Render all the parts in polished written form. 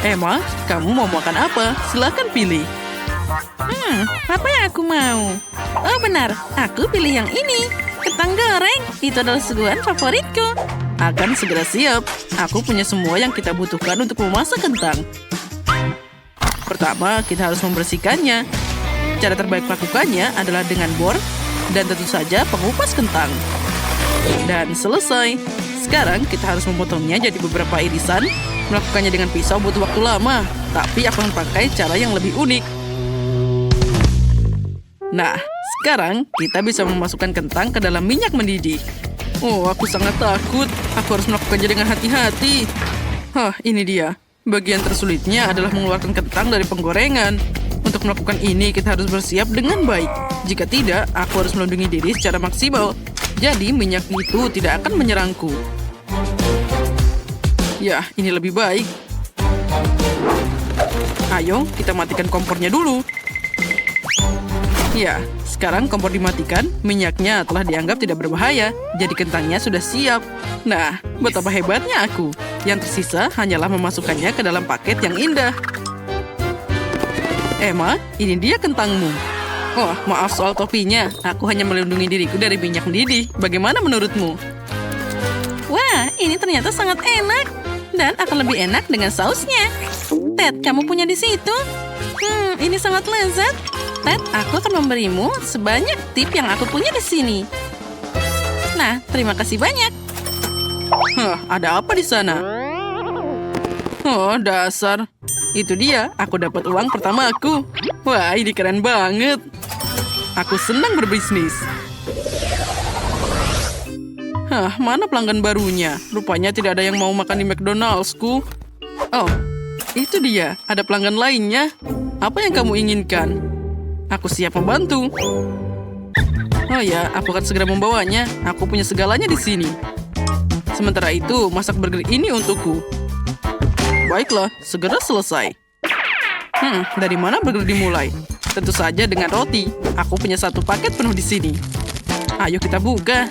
Emma, kamu mau makan apa? Silakan pilih. Apa yang aku mau? Oh benar, aku pilih yang ini. Kentang goreng, itu adalah suguhan favoritku. Akan segera siap. Aku punya semua yang kita butuhkan untuk memasak kentang. Pertama, kita harus membersihkannya. Cara terbaik melakukannya adalah dengan bor dan tentu saja pengupas kentang. Dan selesai. Sekarang kita harus memotongnya jadi beberapa irisan. Melakukannya dengan pisau butuh waktu lama, tapi aku akan pakai cara yang lebih unik. Nah, sekarang kita bisa memasukkan kentang ke dalam minyak mendidih. Oh, aku sangat takut. Aku harus melakukannya dengan hati-hati. Ini dia. Bagian tersulitnya adalah mengeluarkan kentang dari penggorengan. Untuk melakukan ini, kita harus bersiap dengan baik. Jika tidak, aku harus melindungi diri secara maksimal. Jadi, minyak itu tidak akan menyerangku. Ya, ini lebih baik. Ayo, kita matikan kompornya dulu. Ya, sekarang kompor dimatikan, minyaknya telah dianggap tidak berbahaya, jadi kentangnya sudah siap. Nah, betapa hebatnya aku. Yang tersisa hanyalah memasukkannya ke dalam paket yang indah. Emma, ini dia kentangmu. Oh, maaf soal topinya. Aku hanya melindungi diriku dari minyak mendidih. Bagaimana menurutmu? Wah, ini ternyata sangat enak. Dan akan lebih enak dengan sausnya. Ted, kamu punya di situ? Ini sangat lezat. Ted, aku akan memberimu sebanyak tip yang aku punya di sini. Nah, terima kasih banyak. Ada apa di sana? Oh, dasar. Itu dia, aku dapat uang pertama aku. Wah, ini keren banget. Aku senang berbisnis. Mana pelanggan barunya? Rupanya tidak ada yang mau makan di McDonald's-ku. Oh, itu dia. Ada pelanggan lainnya. Apa yang kamu inginkan? Aku siap membantu. Oh ya, aku akan segera membawanya. Aku punya segalanya di sini. Sementara itu, masak burger ini untukku. Baiklah, segera selesai. Dari mana burger dimulai? Tentu saja dengan roti. Aku punya satu paket penuh di sini. Ayo kita buka.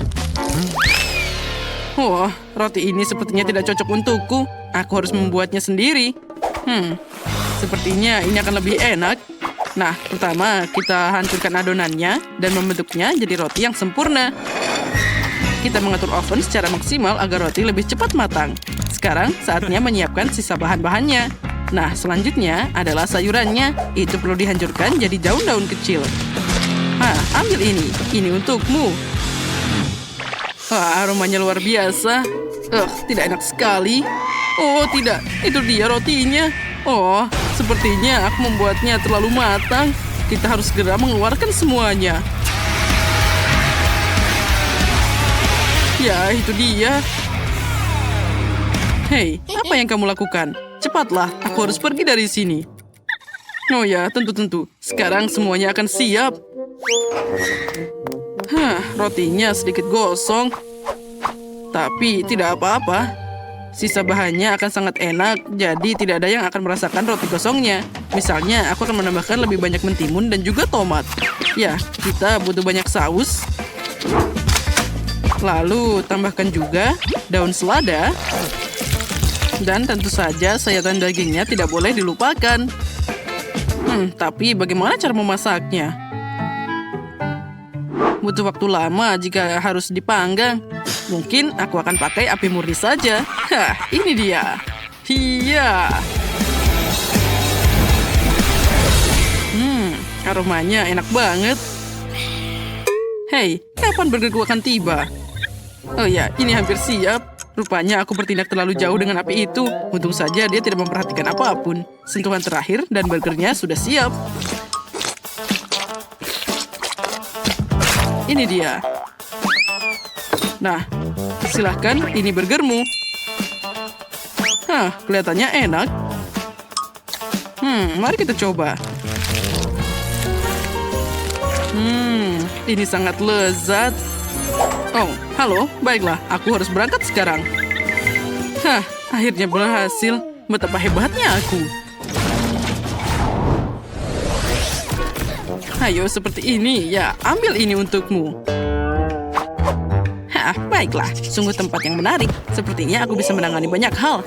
Wah, roti ini sepertinya tidak cocok untukku. Aku harus membuatnya sendiri. Sepertinya ini akan lebih enak. Nah, pertama kita hancurkan adonannya dan membentuknya jadi roti yang sempurna. Kita mengatur oven secara maksimal agar roti lebih cepat matang. Sekarang saatnya menyiapkan sisa bahan-bahannya. Nah, selanjutnya adalah sayurannya. Itu perlu dihancurkan jadi daun-daun kecil. Ambil ini. Ini untukmu. Aromanya luar biasa. Tidak enak sekali. Oh, tidak. Itu dia rotinya. Oh, sepertinya aku membuatnya terlalu matang. Kita harus segera mengeluarkan semuanya. Ya, itu dia. Hei, apa yang kamu lakukan? Cepatlah, aku harus pergi dari sini. Oh ya, tentu-tentu. Sekarang semuanya akan siap. Rotinya sedikit gosong. Tapi tidak apa-apa. Sisa bahannya akan sangat enak, jadi tidak ada yang akan merasakan roti gosongnya. Misalnya, aku akan menambahkan lebih banyak mentimun dan juga tomat. Ya, kita butuh banyak saus. Lalu, tambahkan juga daun selada. Dan tentu saja sayatan dagingnya tidak boleh dilupakan. Tapi bagaimana cara memasaknya? Butuh waktu lama jika harus dipanggang. Mungkin aku akan pakai api murni saja. Ini dia. Iya. Aromanya enak banget. Hei, kapan burgerku akan tiba? Oh ya, ini hampir siap. Rupanya aku bertindak terlalu jauh dengan api itu. Untung saja dia tidak memperhatikan apapun. Sentuhan terakhir dan burgernya sudah siap. Ini dia. Nah, silahkan, ini burgermu. Kelihatannya enak. Mari kita coba. Ini sangat lezat. Oh, halo, baiklah, aku harus berangkat sekarang. Akhirnya berhasil. Betapa hebatnya aku. Ayo, seperti ini. Ya, ambil ini untukmu. Baiklah, sungguh tempat yang menarik. Sepertinya aku bisa menangani banyak hal.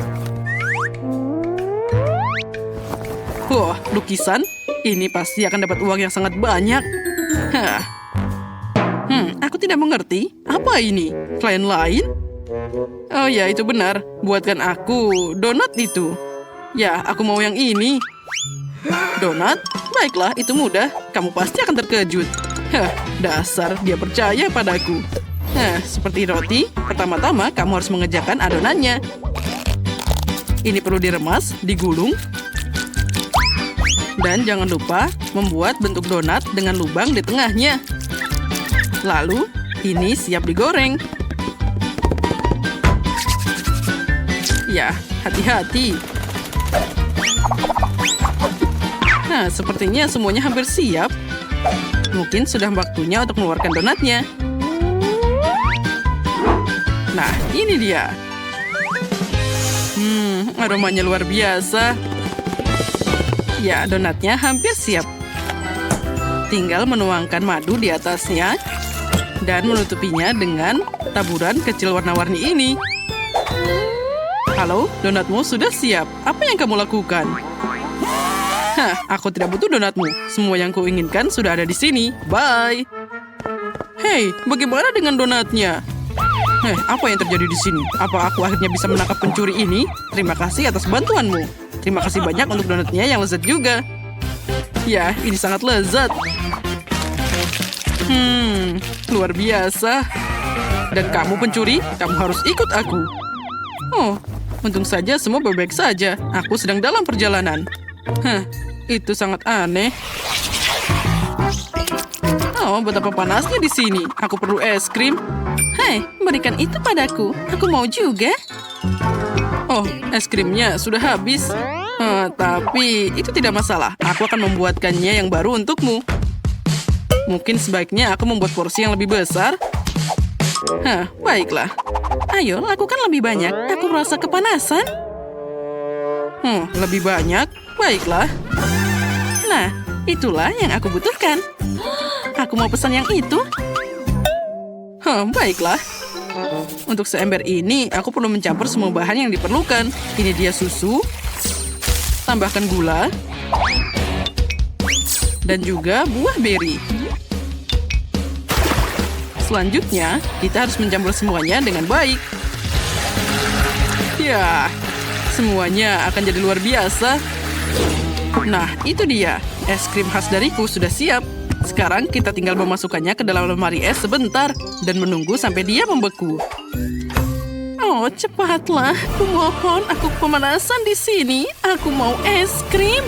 Wah, lukisan? Ini pasti akan dapat uang yang sangat banyak. Hah. Aku tidak mengerti. Apa ini? Klien lain? Oh ya, itu benar. Buatkan aku donat itu. Ya, aku mau yang ini. Donat? Baiklah, itu mudah. Kamu pasti akan terkejut. Hah, dasar dia percaya padaku. Nah, seperti roti, pertama-tama kamu harus mengerjakan adonannya. Ini perlu diremas, digulung. Dan jangan lupa membuat bentuk donat dengan lubang di tengahnya. Lalu, ini siap digoreng. Ya, hati-hati. Nah, sepertinya semuanya hampir siap. Mungkin sudah waktunya untuk mengeluarkan donatnya. Nah, ini dia. Aromanya luar biasa. Ya, donatnya hampir siap. Tinggal menuangkan madu di atasnya dan menutupinya dengan taburan kecil warna-warni ini. Halo, donatmu sudah siap. Apa yang kamu lakukan? Hah, aku tidak butuh donatmu. Semua yang kuinginkan sudah ada di sini. Bye. Hei, bagaimana dengan donatnya? Apa yang terjadi di sini? Apa aku akhirnya bisa menangkap pencuri ini? Terima kasih atas bantuanmu. Terima kasih banyak untuk donatnya yang lezat juga. Ya, ini sangat lezat. Luar biasa. Dan kamu pencuri, kamu harus ikut aku. Oh, untung saja semua baik-baik saja. Aku sedang dalam perjalanan. Itu sangat aneh. Oh, betapa panasnya di sini. Aku perlu es krim. Hei, berikan itu padaku. Aku mau juga. Oh, es krimnya sudah habis. Tapi itu tidak masalah. Aku akan membuatkannya yang baru untukmu. Mungkin sebaiknya aku membuat porsi yang lebih besar. Baiklah. Ayo, lakukan lebih banyak. Aku merasa kepanasan. Lebih banyak? Baiklah. Nah, itulah yang aku butuhkan. Aku mau pesan yang itu. Baiklah. Untuk seember ini, aku perlu mencampur semua bahan yang diperlukan. Ini dia susu. Tambahkan gula. Dan juga buah beri. Selanjutnya, kita harus mencampur semuanya dengan baik. Ya, semuanya akan jadi luar biasa. Nah, itu dia. Es krim khas dariku sudah siap. Sekarang kita tinggal memasukkannya ke dalam lemari es sebentar dan menunggu sampai dia membeku. Oh, cepatlah. Kumohon, aku pemanasan di sini. Aku mau es krim.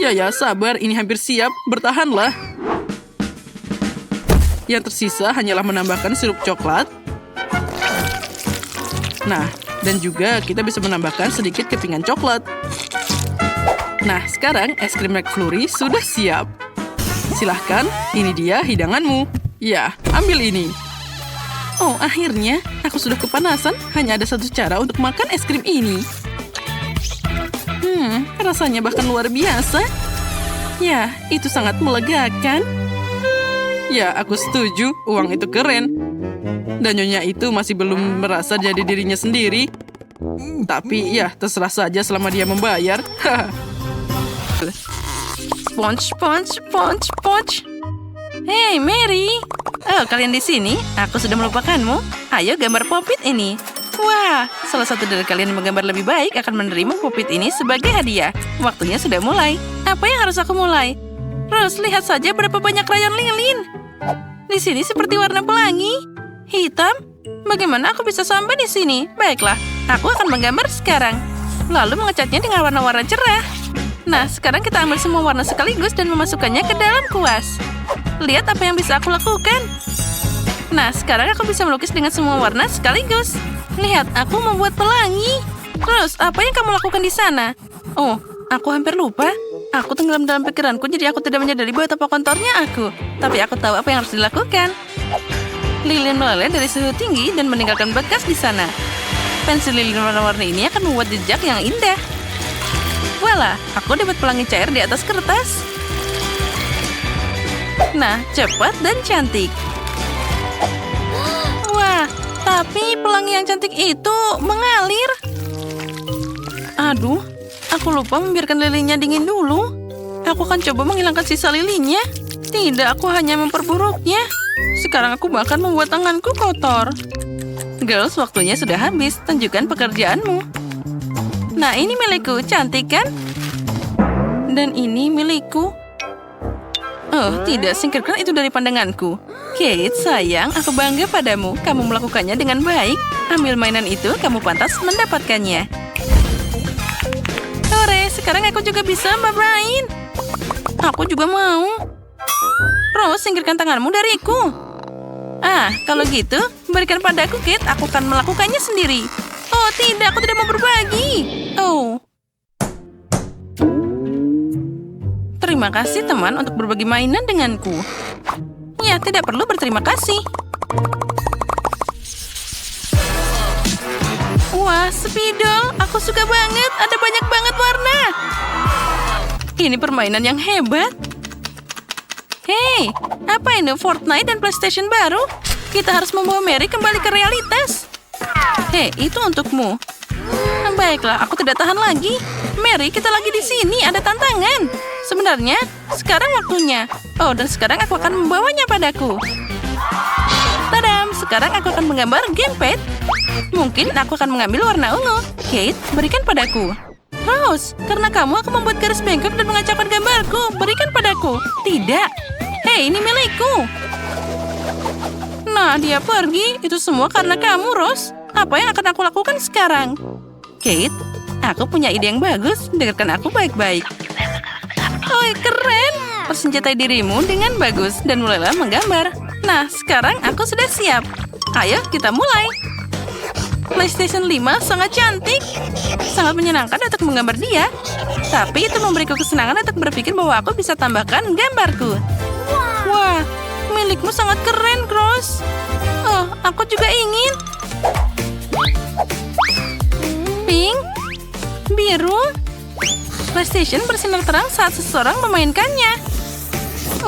Ya, sabar. Ini hampir siap. Bertahanlah. Yang tersisa hanyalah menambahkan sirup coklat. Nah, dan juga kita bisa menambahkan sedikit kepingan coklat. Nah, sekarang es krim McFlurry sudah siap. Silahkan, ini dia hidanganmu. Ya, ambil ini. Oh, akhirnya aku sudah kepanasan. Hanya ada satu cara untuk makan es krim ini. Rasanya bahkan luar biasa. Ya, itu sangat melegakan. Ya, aku setuju. Uang itu keren. Dan nyonya itu masih belum merasa jadi dirinya sendiri. Tapi ya, terserah saja selama dia membayar. Sponge. Hey, Mary. Oh, kalian di sini? Aku sudah melupakanmu. Ayo gambar popit ini. Wah, salah satu dari kalian yang menggambar lebih baik akan menerima popit ini sebagai hadiah. Waktunya sudah mulai. Apa yang harus aku mulai? Rose, lihat saja berapa banyak krayon lilin. Di sini seperti warna pelangi. Hitam? Bagaimana aku bisa sampai di sini? Baiklah, aku akan menggambar sekarang. Lalu mengecatnya dengan warna-warna cerah. Nah, sekarang kita ambil semua warna sekaligus dan memasukkannya ke dalam kuas. Lihat apa yang bisa aku lakukan. Nah, sekarang aku bisa melukis dengan semua warna sekaligus. Lihat, aku membuat pelangi. Terus, apa yang kamu lakukan di sana? Oh, aku hampir lupa. Aku tenggelam dalam pikiranku, jadi aku tidak menyadari betapa kotornya aku. Tapi aku tahu apa yang harus dilakukan. Lilin meleleh dari suhu tinggi dan meninggalkan bekas di sana. Pensil lilin warna-warni ini akan membuat jejak yang indah. Voila, aku dapat pelangi cair di atas kertas. Nah, cepat dan cantik. Wah, tapi pelangi yang cantik itu mengalir. Aduh, aku Aku lupa membiarkan lilinnya dingin dulu. Aku akan coba menghilangkan sisa lilinnya. Tidak, aku hanya memperburuknya. Sekarang aku bahkan membuat tanganku kotor. Girls, waktunya sudah habis. Tunjukkan pekerjaanmu. Nah, ini milikku. Cantik kan? Dan ini milikku. Oh, tidak. Singkirkan itu dari pandanganku. Kate, sayang, aku bangga padamu. Kamu melakukannya dengan baik. Ambil mainan itu, kamu pantas mendapatkannya. Hore, sekarang aku juga bisa bermain. Aku juga mau. Rose, singkirkan tanganmu dariku. Ah, kalau gitu, berikan padaku, Kate. Aku akan melakukannya sendiri. Oh, tidak, aku tidak mau berbagi. Oh. Terima kasih, teman, untuk berbagi mainan denganku. Ya, tidak perlu berterima kasih. Wah, spidol. Aku suka banget. Ada banyak banget warna. Ini permainan yang hebat. Hei, apa ini Fortnite dan PlayStation baru? Kita harus membawa Mary kembali ke realitas. Hei, itu untukmu. Baiklah, aku tidak tahan lagi. Mary, kita lagi di sini. Ada tantangan. Sebenarnya, sekarang waktunya. Oh, dan sekarang aku akan membawanya padaku. Tadam, sekarang aku akan menggambar gamepad. Mungkin aku akan mengambil warna ungu. Kate, berikan padaku. Rose, karena kamu aku membuat garis bengkok dan mengacaukan gambarku. Berikan padaku. Tidak. Hei, ini milikku. Nah, dia pergi. Itu semua karena kamu, Rose. Apa yang akan aku lakukan sekarang? Kate, aku punya ide yang bagus. Dengarkan aku baik-baik. Oh, keren. Persenjatai dirimu dengan bagus dan mulailah menggambar. Nah, sekarang aku sudah siap. Ayo, kita mulai. PlayStation 5 sangat cantik. Sangat menyenangkan untuk menggambar dia. Tapi itu memberiku kesenangan untuk berpikir bahwa aku bisa tambahkan gambarku. Wah, milikmu sangat keren, Cross. Oh, aku juga ingin. Pink, biru. PlayStation bersinar terang saat seseorang memainkannya.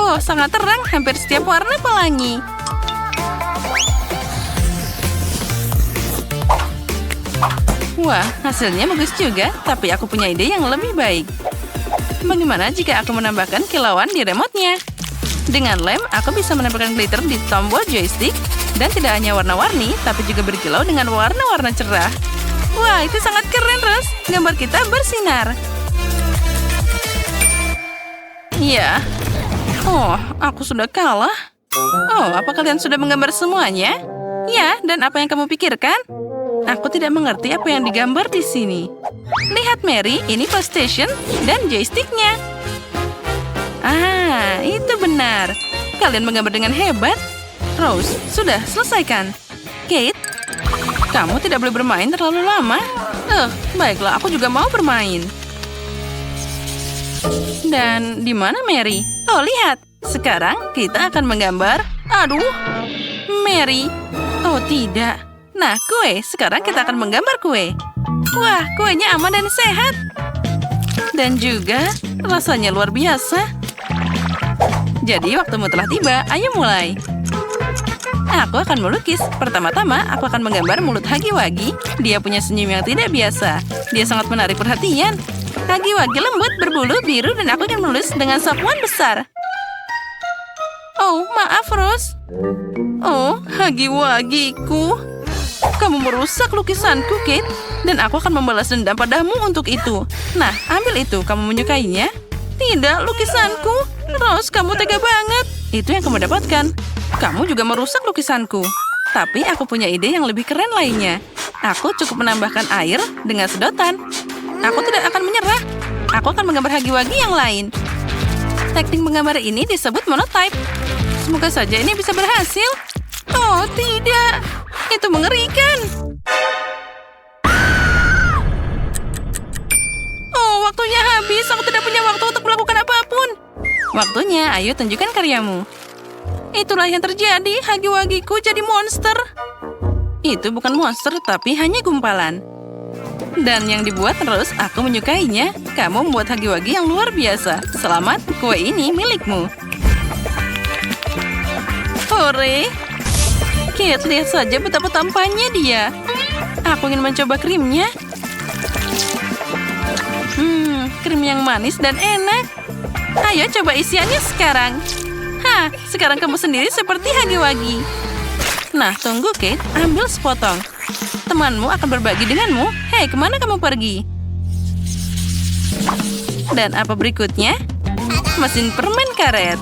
Oh, sangat terang, hampir setiap warna pelangi. Wah, hasilnya bagus juga, tapi aku punya ide yang lebih baik. Bagaimana jika aku menambahkan kilauan di remote-nya? Dengan lem, aku bisa menambahkan glitter di tombol joystick, dan tidak hanya warna-warni, tapi juga berkilau dengan warna-warna cerah. Wah, itu sangat keren, Rose. Gambar kita bersinar. Ya. Oh, aku sudah kalah. Oh, apa kalian sudah menggambar semuanya? Ya, dan apa yang kamu pikirkan? Aku tidak mengerti apa yang digambar di sini. Lihat, Mary, ini PlayStation dan joysticknya. Ah, itu benar. Kalian menggambar dengan hebat. Rose, sudah selesaikan. Kate, kamu tidak boleh bermain terlalu lama. Baiklah, aku juga mau bermain. Dan di mana Mary? Oh, lihat. Sekarang kita akan menggambar. Aduh, Mary. Oh, tidak. Nah, kue. Sekarang kita akan menggambar kue. Wah, kuenya aman dan sehat. Dan juga rasanya luar biasa. Jadi, waktumu telah tiba. Ayo mulai. Aku akan melukis. Pertama-tama, aku akan menggambar mulut Hagi-Wagi. Dia punya senyum yang tidak biasa. Dia sangat menarik perhatian. Hagi-Wagi lembut, berbulu, biru, dan aku akan menulis dengan sapuan besar. Oh, maaf, Rose. Oh, Hagi-Wagiku. Kamu merusak lukisanku, Kate. Dan aku akan membalas dendam padamu untuk itu. Nah, ambil itu. Kamu menyukainya? Tidak, lukisanku. Rose, kamu tega banget. Itu yang kamu dapatkan. Kamu juga merusak lukisanku. Tapi aku punya ide yang lebih keren lainnya. Aku cukup menambahkan air dengan sedotan. Aku tidak akan menyerah. Aku akan menggambar Hagi-Wagi yang lain. Teknik menggambar ini disebut monotype. Semoga saja ini bisa berhasil. Oh, tidak. Itu mengerikan. Oh, waktunya habis. Aku tidak punya waktu untuk melakukan apapun. Waktunya, ayo tunjukkan karyamu. Itulah yang terjadi. Hagi-Wagiku jadi monster. Itu bukan monster, tapi hanya gumpalan. Dan yang dibuat terus, aku menyukainya. Kamu membuat Hagi-Wagi yang luar biasa. Selamat, kue ini milikmu. Hore! Kate, lihat saja betapa tampannya dia. Aku ingin mencoba krimnya. krim yang manis dan enak. Ayo coba isiannya sekarang. Sekarang kamu sendiri seperti Hagi-Wagi. Nah, tunggu Kate, ambil sepotong. Temanmu akan berbagi denganmu. Hei, kemana kamu pergi? Dan apa berikutnya? Mesin permen karet.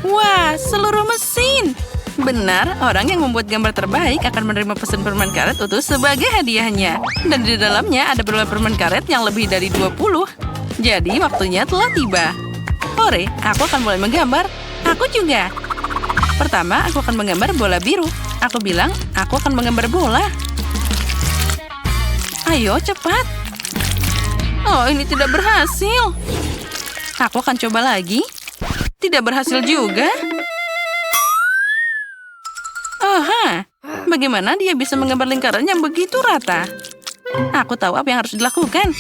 Wah, seluruh mesin. Benar, orang yang membuat gambar terbaik akan menerima pesan permen karet utuh sebagai hadiahnya. Dan di dalamnya ada beberapa permen karet yang lebih dari 20. Jadi, waktunya telah tiba. Hore, aku akan mulai menggambar. Aku juga. Pertama, aku akan menggambar bola biru. Aku bilang, aku akan menggambar bola. Ayo, cepat. Oh, ini tidak berhasil. Aku akan coba lagi. Tidak berhasil juga. Bagaimana dia bisa menggambar lingkaran yang begitu rata? Aku tahu apa yang harus dilakukan.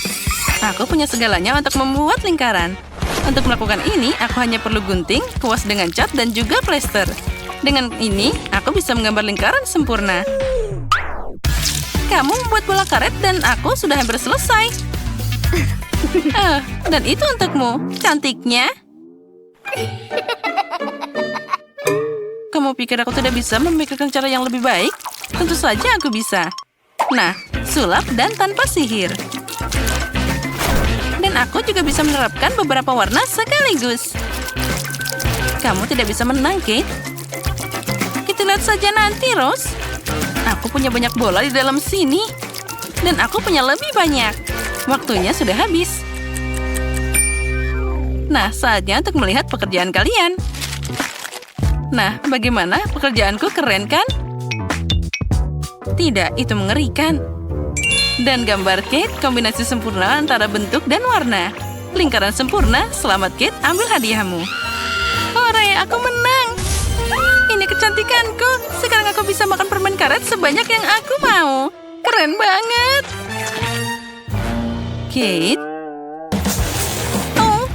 Aku punya segalanya untuk membuat lingkaran. Untuk melakukan ini, aku hanya perlu gunting, kuas dengan cat, dan juga plester. Dengan ini, aku bisa menggambar lingkaran sempurna. Kamu membuat bola karet dan aku sudah hampir selesai. Dan itu untukmu. Cantiknya. Kamu pikir aku tidak bisa memikirkan cara yang lebih baik? Tentu saja aku bisa. Nah, sulap dan tanpa sihir. Dan aku juga bisa menerapkan beberapa warna sekaligus. Kamu tidak bisa menang, Kate. Kita lihat saja nanti, Rose. Aku punya banyak bola di dalam sini. Dan aku punya lebih banyak. Waktunya sudah habis. Nah, saatnya untuk melihat pekerjaan kalian. Nah, bagaimana? Pekerjaanku keren, kan? Tidak, itu mengerikan. Dan gambar Kate, kombinasi sempurna antara bentuk dan warna. Lingkaran sempurna, selamat Kate, ambil hadiahmu. Hore, aku menang. Ini kecantikanku. Sekarang aku bisa makan permen karet sebanyak yang aku mau. Keren banget. Kate? Oh.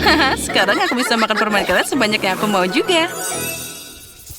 Haha, sekarang aku bisa makan permen karet sebanyak yang aku mau juga.